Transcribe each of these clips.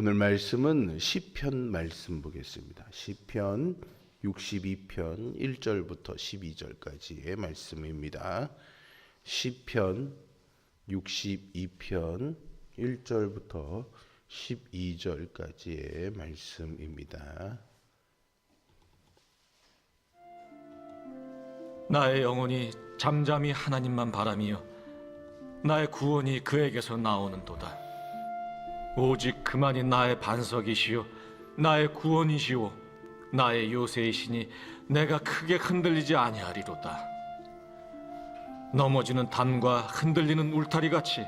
오늘 말씀은 시편 말씀 보겠습니다. 시편 62편 1절부터 12절까지의 말씀입니다. 시편 62편 1절부터 12절까지의 말씀입니다. 나의 영혼이 잠잠히 하나님만 바라며 나의 구원이 그에게서 나오는도다. 오직 그만이 나의 반석이시요 나의 구원이시요 나의 요새이시니 내가 크게 흔들리지 아니하리로다. 넘어지는 담과 흔들리는 울타리같이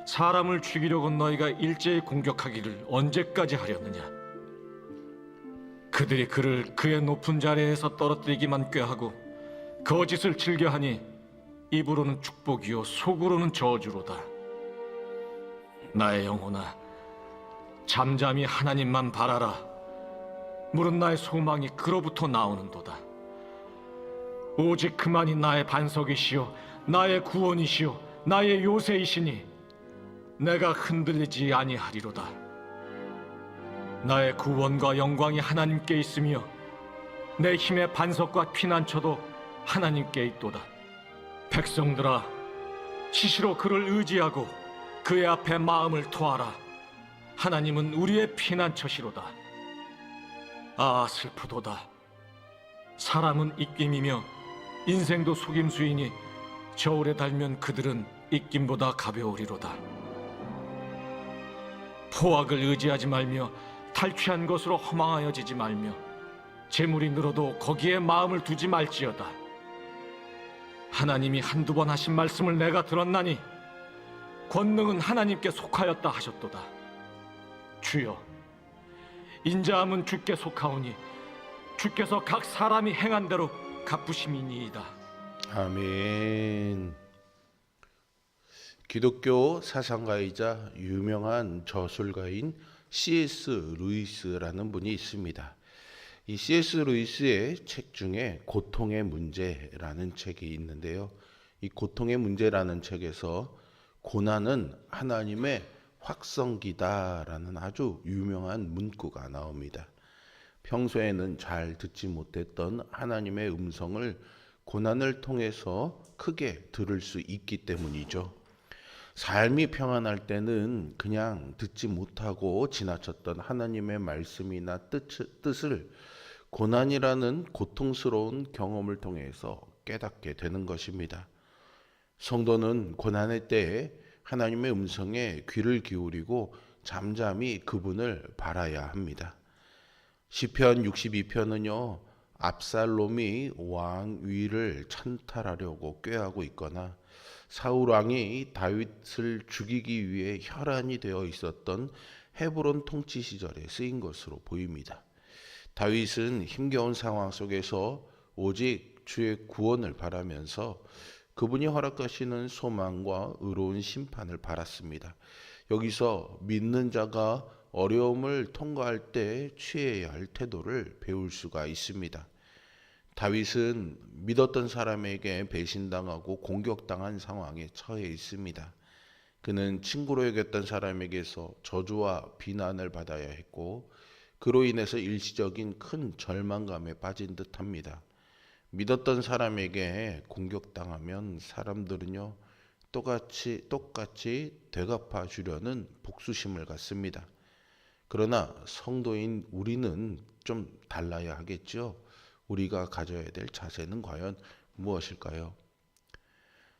사람을 죽이려고 너희가 일제히 공격하기를 언제까지 하려느냐. 그들이 그를 그의 높은 자리에서 떨어뜨리기만 꾀하고 거짓을 즐겨하니 입으로는 축복이요 속으로는 저주로다. 나의 영혼아, 잠잠히 하나님만 바라라. 물은 나의 소망이 그로부터 나오는도다. 오직 그만이 나의 반석이시요 나의 구원이시요 나의 요새이시니 내가 흔들리지 아니하리로다. 나의 구원과 영광이 하나님께 있으며 내 힘의 반석과 피난처도 하나님께 있도다. 백성들아, 시시로 그를 의지하고 그의 앞에 마음을 토하라. 하나님은 우리의 피난처시로다. 아, 슬프도다. 사람은 입김이며 인생도 속임수이니 저울에 달면 그들은 입김보다 가벼우리로다. 포악을 의지하지 말며 탈취한 것으로 허망하여지지 말며 재물이 늘어도 거기에 마음을 두지 말지어다. 하나님이 한두 번 하신 말씀을 내가 들었나니 권능은 하나님께 속하였다 하셨도다. 주여, 인자함은 주께 속하오니 주께서 각 사람이 행한 대로 갚으심이니이다. 아멘. 기독교 사상가이자 유명한 저술가인 C.S. 루이스라는 분이 있습니다. 이 C.S. 루이스의 책 중에 고통의 문제라는 책이 있는데요. 이 고통의 문제라는 책에서 고난은 하나님의 확성기다라는 아주 유명한 문구가 나옵니다. 평소에는 잘 듣지 못했던 하나님의 음성을 고난을 통해서 크게 들을 수 있기 때문이죠. 삶이 평안할 때는 그냥 듣지 못하고 지나쳤던 하나님의 말씀이나 뜻을 고난이라는 고통스러운 경험을 통해서 깨닫게 되는 것입니다. 성도는 고난의 때에 하나님의 음성에 귀를 기울이고 잠잠히 그분을 바라야 합니다. 시편 62편은요, 압살롬이 왕위를 찬탈하려고 꾀하고 있거나 사울 왕이 다윗을 죽이기 위해 혈안이 되어 있었던 헤브론 통치 시절에 쓰인 것으로 보입니다. 다윗은 힘겨운 상황 속에서 오직 주의 구원을 바라면서 그분이 허락하시는 소망과 의로운 심판을 바랐습니다. 여기서 믿는 자가 어려움을 통과할 때 취해야 할 태도를 배울 수가 있습니다. 다윗은 믿었던 사람에게 배신당하고 공격당한 상황에 처해 있습니다. 그는 친구로 여겼던 사람에게서 저주와 비난을 받아야 했고 그로 인해서 일시적인 큰 절망감에 빠진 듯합니다. 믿었던 사람에게 공격당하면 사람들은요 똑같이 되갚아 주려는 복수심을 갖습니다. 그러나 성도인 우리는 좀 달라야 하겠죠. 우리가 가져야 될 자세는 과연 무엇일까요?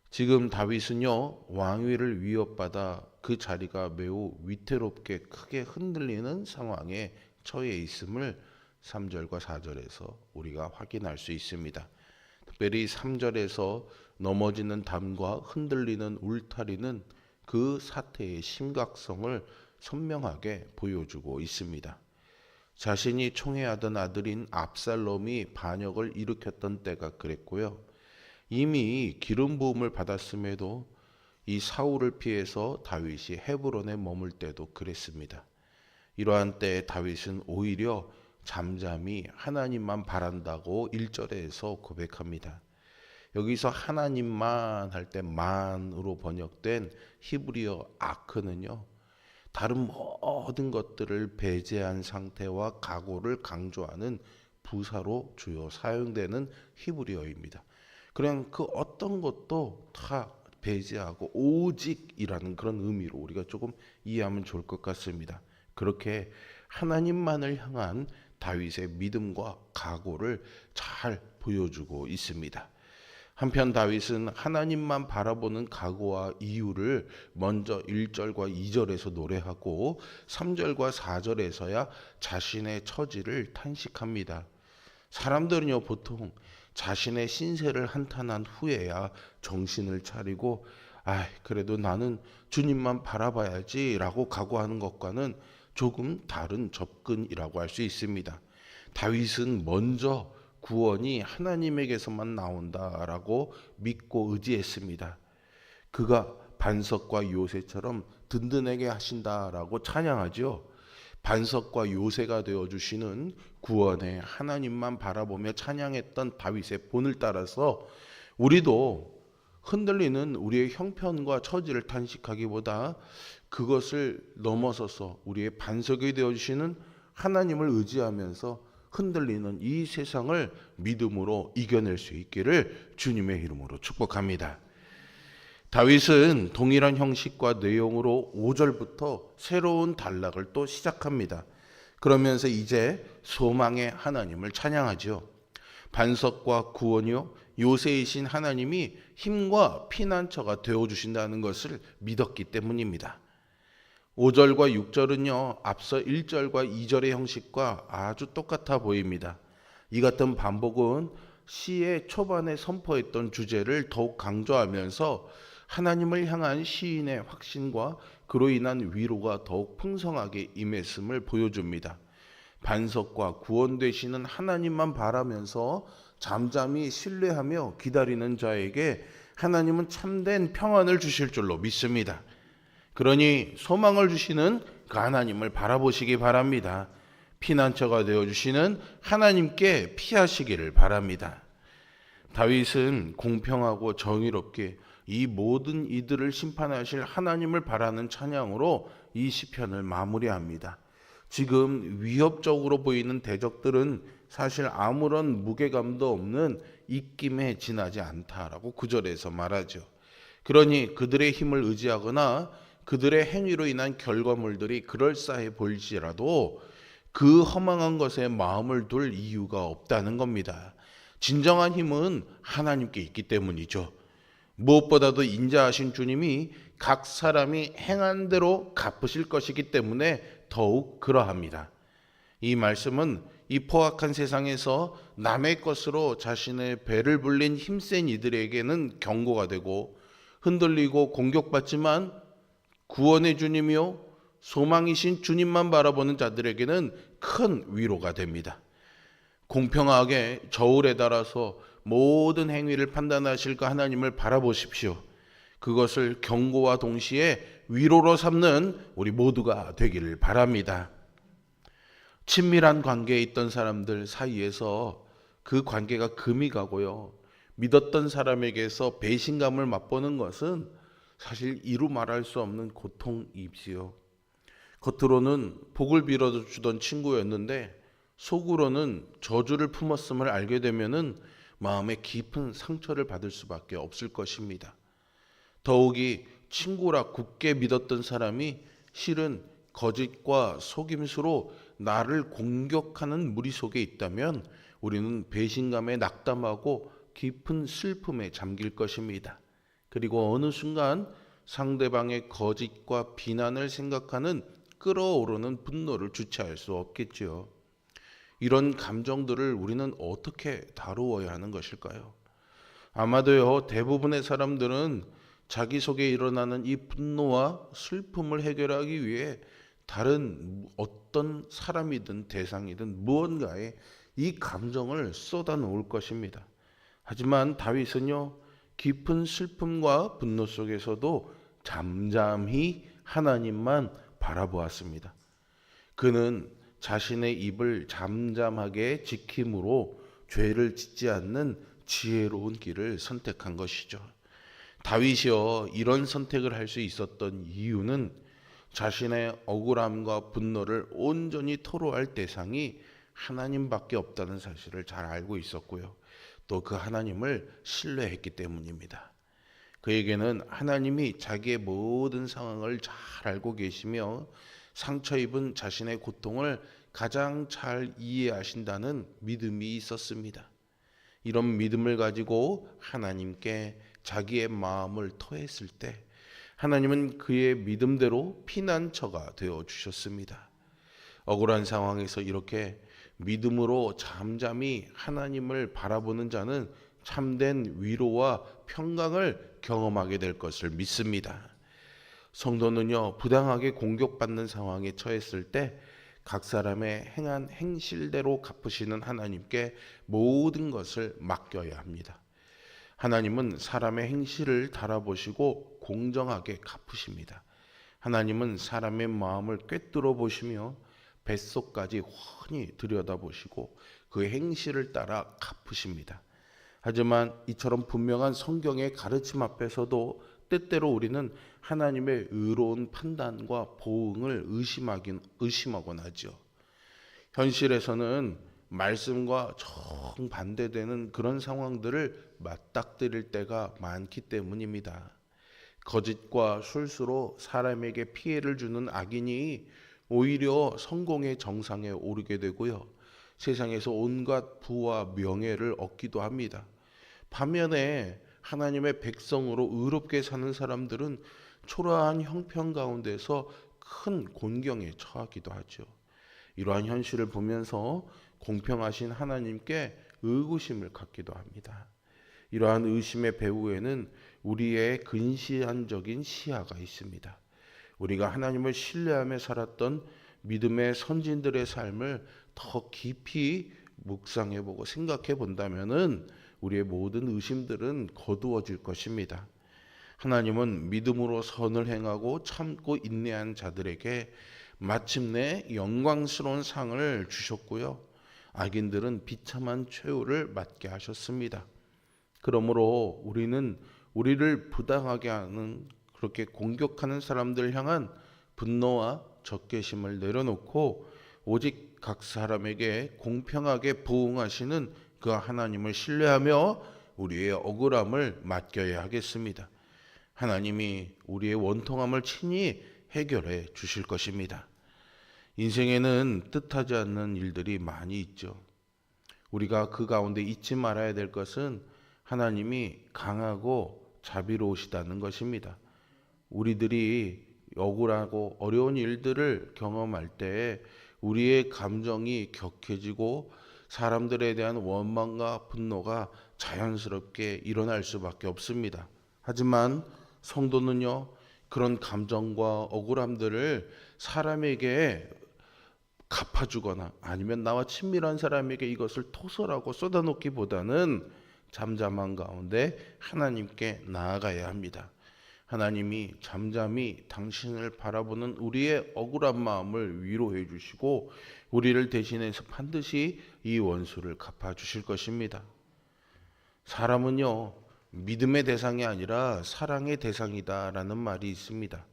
지금 다윗은요 왕위를 위협받아 그 자리가 매우 위태롭게 크게 흔들리는 상황에 처해 있음을 3절과 4절에서 우리가 확인할 수 있습니다. 특별히 3절에서 넘어지는 담과 흔들리는 울타리는 그 사태의 심각성을 선명하게 보여주고 있습니다. 자신이 총애하던 아들인 압살롬이 반역을 일으켰던 때가 그랬고요. 이미 기름 부음을 받았음에도 이 사울을 피해서 다윗이 헤브론에 머물 때도 그랬습니다. 이러한 때에 다윗은 오히려 잠잠히 하나님만 바란다고 1절에서 고백합니다. 여기서 하나님만 할 때 만으로 번역된 히브리어 아크는요, 다른 모든 것들을 배제한 상태와 각오를 강조하는 부사로 주요 사용되는 히브리어입니다. 그냥 그 어떤 것도 다 배제하고 오직이라는 그런 의미로 우리가 조금 이해하면 좋을 것 같습니다. 그렇게 하나님만을 향한 다윗의 믿음과 각오를 잘 보여주고 있습니다. 한편 다윗은 하나님만 바라보는 각오와 이유를 먼저 1절과 2절에서 노래하고 3절과 4절에서야 자신의 처지를 탄식합니다. 사람들은요 보통 자신의 신세를 한탄한 후에야 정신을 차리고 그래도 나는 주님만 바라봐야지 라고 각오하는 것과는 조금 다른 접근이라고 할 수 있습니다. 다윗은 먼저 구원이 하나님에게서만 나온다라고 믿고 의지했습니다. 그가 반석과 요새처럼 든든하게 하신다라고 찬양하죠. 반석과 요새가 되어주시는 구원의 하나님만 바라보며 찬양했던 다윗의 본을 따라서 우리도 흔들리는 우리의 형편과 처지를 탄식하기보다 그것을 넘어서서 우리의 반석이 되어주시는 하나님을 의지하면서 흔들리는 이 세상을 믿음으로 이겨낼 수 있기를 주님의 이름으로 축복합니다. 다윗은 동일한 형식과 내용으로 5절부터 새로운 단락을 또 시작합니다. 그러면서 이제 소망의 하나님을 찬양하죠. 반석과 구원이요 요새이신 하나님이 힘과 피난처가 되어주신다는 것을 믿었기 때문입니다. 5절과 6절은요 앞서 1절과 2절의 형식과 아주 똑같아 보입니다. 이 같은 반복은 시의 초반에 선포했던 주제를 더욱 강조하면서 하나님을 향한 시인의 확신과 그로 인한 위로가 더욱 풍성하게 임했음을 보여줍니다. 반석과 구원 되시는 하나님만 바라면서 잠잠히 신뢰하며 기다리는 자에게 하나님은 참된 평안을 주실 줄로 믿습니다. 그러니 소망을 주시는 그 하나님을 바라보시기 바랍니다. 피난처가 되어주시는 하나님께 피하시기를 바랍니다. 다윗은 공평하고 정의롭게 이 모든 이들을 심판하실 하나님을 바라는 찬양으로 이 시편을 마무리합니다. 지금 위협적으로 보이는 대적들은 사실 아무런 무게감도 없는 입김에 지나지 않다라고 9절에서 말하죠. 그러니 그들의 힘을 의지하거나 그들의 행위로 인한 결과물들이 그럴싸해 보일지라도 그 허망한 것에 마음을 둘 이유가 없다는 겁니다. 진정한 힘은 하나님께 있기 때문이죠. 무엇보다도 인자하신 주님이 각 사람이 행한 대로 갚으실 것이기 때문에 더욱 그러합니다. 이 말씀은 이 포악한 세상에서 남의 것으로 자신의 배를 불린 힘센 이들에게는 경고가 되고 흔들리고 공격받지만 구원의 주님이요 소망이신 주님만 바라보는 자들에게는 큰 위로가 됩니다. 공평하게 저울에 달아서 모든 행위를 판단하실 그 하나님을 바라보십시오. 그것을 경고와 동시에 위로로 삼는 우리 모두가 되기를 바랍니다. 친밀한 관계에 있던 사람들 사이에서 그 관계가 금이 가고요. 믿었던 사람에게서 배신감을 맛보는 것은 사실 이루 말할 수 없는 고통이지요. 겉으로는 복을 빌어주던 친구였는데 속으로는 저주를 품었음을 알게 되면은 마음에 깊은 상처를 받을 수밖에 없을 것입니다. 더욱이 친구라 굳게 믿었던 사람이 실은 거짓과 속임수로 나를 공격하는 무리 속에 있다면 우리는 배신감에 낙담하고 깊은 슬픔에 잠길 것입니다. 그리고 어느 순간 상대방의 거짓과 비난을 생각하는 끓어오르는 분노를 주체할 수 없겠지요. 이런 감정들을 우리는 어떻게 다루어야 하는 것일까요? 아마도요 대부분의 사람들은 자기 속에 일어나는 이 분노와 슬픔을 해결하기 위해 다른 어떤 사람이든 대상이든 무언가에 이 감정을 쏟아놓을 것입니다. 하지만 다윗은요 깊은 슬픔과 분노 속에서도 잠잠히 하나님만 바라보았습니다. 그는 자신의 입을 잠잠하게 지킴으로 죄를 짓지 않는 지혜로운 길을 선택한 것이죠. 다윗이요 이런 선택을 할 수 있었던 이유는 자신의 억울함과 분노를 온전히 토로할 대상이 하나님밖에 없다는 사실을 잘 알고 있었고요. 또 그 하나님을 신뢰했기 때문입니다. 그에게는 하나님이 자기의 모든 상황을 잘 알고 계시며 상처 입은 자신의 고통을 가장 잘 이해하신다는 믿음이 있었습니다. 이런 믿음을 가지고 하나님께 자기의 마음을 토했을 때 하나님은 그의 믿음대로 피난처가 되어 주셨습니다. 억울한 상황에서 이렇게 믿음으로 잠잠히 하나님을 바라보는 자는 참된 위로와 평강을 경험하게 될 것을 믿습니다. 성도는요, 부당하게 공격받는 상황에 처했을 때 각 사람의 행한 행실대로 갚으시는 하나님께 모든 것을 맡겨야 합니다. 하나님은 사람의 행실을 달아보시고 공정하게 갚으십니다. 하나님은 사람의 마음을 꿰뚫어 보시며 뱃속까지 훤히 들여다보시고 그 행실을 따라 갚으십니다. 하지만 이처럼 분명한 성경의 가르침 앞에서도 때때로 우리는 하나님의 의로운 판단과 보응을 의심하곤 하죠. 현실에서는 말씀과 정반대되는 그런 상황들을 맞닥뜨릴 때가 많기 때문입니다. 거짓과 술수로 사람에게 피해를 주는 악인이 오히려 성공의 정상에 오르게 되고요. 세상에서 온갖 부와 명예를 얻기도 합니다. 반면에 하나님의 백성으로 의롭게 사는 사람들은 초라한 형편 가운데서 큰 곤경에 처하기도 하죠. 이러한 현실을 보면서 공평하신 하나님께 의구심을 갖기도 합니다. 이러한 의심의 배후에는 우리의 근시안적인 시야가 있습니다. 우리가 하나님을 신뢰하며 살았던 믿음의 선진들의 삶을 더 깊이 묵상해보고 생각해 본다면은 우리의 모든 의심들은 거두어질 것입니다. 하나님은 믿음으로 선을 행하고 참고 인내한 자들에게 마침내 영광스러운 상을 주셨고요. 악인들은 비참한 최후를 맞게 하셨습니다. 그러므로 우리는 우리를 부당하게 하는 그렇게 공격하는 사람들 향한 분노와 적개심을 내려놓고 오직 각 사람에게 공평하게 부응하시는 그 하나님을 신뢰하며 우리의 억울함을 맡겨야 하겠습니다. 하나님이 우리의 원통함을 친히 해결해 주실 것입니다. 인생에는 뜻하지 않는 일들이 많이 있죠. 우리가 그 가운데 잊지 말아야 될 것은 하나님이 강하고 자비로우시다는 것입니다. 우리들이 억울하고 어려운 일들을 경험할 때 우리의 감정이 격해지고 사람들에 대한 원망과 분노가 자연스럽게 일어날 수밖에 없습니다. 하지만 성도는요, 그런 감정과 억울함들을 사람에게 갚아주거나 아니면 나와 친밀한 사람에게 이것을 토설하고 쏟아놓기보다는 잠잠한 가운데 하나님께 나아가야 합니다. 하나님이 잠잠히 당신을 바라보는 우리의 억울한 마음을 위로해 주시고 우리를 대신해서 반드시 이 원수를 갚아주실 것입니다. 사람은요, 믿음의 대상이 아니라 사랑의 대상이다라는 말이 있습니다.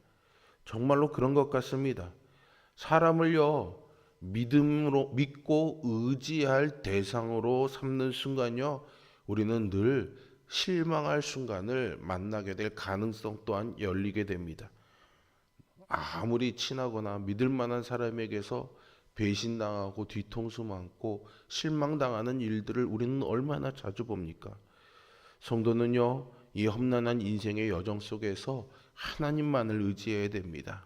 정말로 그런 것 같습니다. 사람을요, 믿음으로 믿고 의지할 대상으로 삼는 순간요, 우리는 늘 실망할 순간을 만나게 될 가능성 또한 열리게 됩니다. 아무리 친하거나 믿을 만한 사람에게서 배신당하고 뒤통수 맞고 실망당하는 일들을 우리는 얼마나 자주 봅니까? 성도는요, 이 험난한 인생의 여정 속에서 하나님만을 의지해야 됩니다.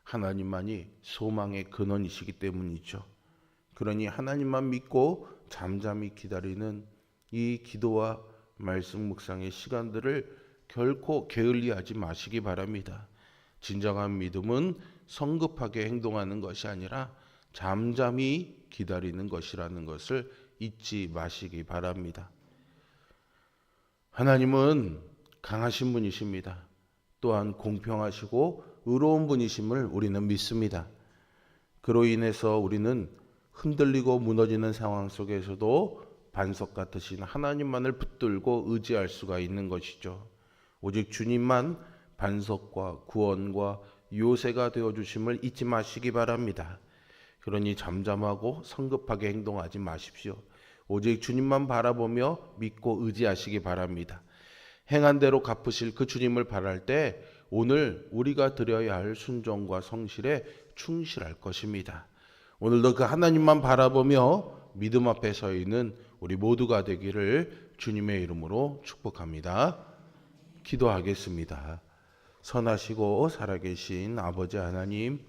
하나님만이 소망의 근원이시기 때문이죠. 그러니 하나님만 믿고 잠잠히 기다리는 이 기도와 말씀 묵상의 시간들을 결코 게을리하지 마시기 바랍니다. 진정한 믿음은 성급하게 행동하는 것이 아니라 잠잠히 기다리는 것이라는 것을 잊지 마시기 바랍니다. 하나님은 강하신 분이십니다. 또한 공평하시고 의로운 분이심을 우리는 믿습니다. 그로 인해서 우리는 흔들리고 무너지는 상황 속에서도 반석 같으신 하나님만을 붙들고 의지할 수가 있는 것이죠. 오직 주님만 반석과 구원과 요새가 되어 주심을 잊지 마시기 바랍니다. 그러니 잠잠하고 성급하게 행동하지 마십시오. 오직 주님만 바라보며 믿고 의지하시기 바랍니다. 행한 대로 갚으실 그 주님을 바랄 때 오늘 우리가 드려야 할 순종과 성실에 충실할 것입니다. 오늘도 그 하나님만 바라보며 믿음 앞에 서 있는 우리 모두가 되기를 주님의 이름으로 축복합니다. 기도하겠습니다. 선하시고 살아계신 아버지 하나님,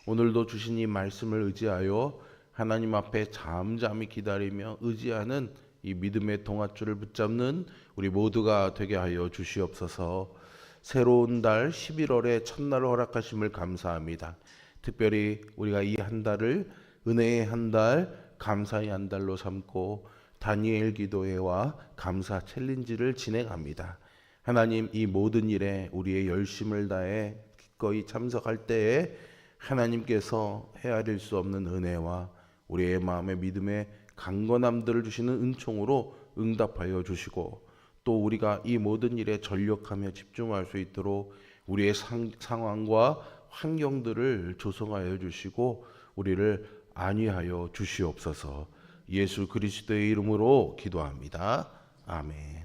오늘도 주신 이 말씀을 의지하여 하나님 앞에 잠잠히 기다리며 의지하는 이 믿음의 동아줄을 붙잡는 우리 모두가 되게 하여 주시옵소서. 새로운 달 11월의 첫날을 허락하심을 감사합니다. 특별히 우리가 이 한 달을 은혜의 한 달, 감사의 한 달로 삼고 다니엘 기도회와 감사 챌린지를 진행합니다. 하나님, 이 모든 일에 우리의 열심을 다해 기꺼이 참석할 때에 하나님께서 헤아릴 수 없는 은혜와 우리의 마음의 믿음의 강건함들을 주시는 은총으로 응답하여 주시고, 또 우리가 이 모든 일에 전력하며 집중할 수 있도록 우리의 상황과 환경들을 조성하여 주시고 우리를 안위하여 주시옵소서. 예수 그리스도의 이름으로 기도합니다. 아멘.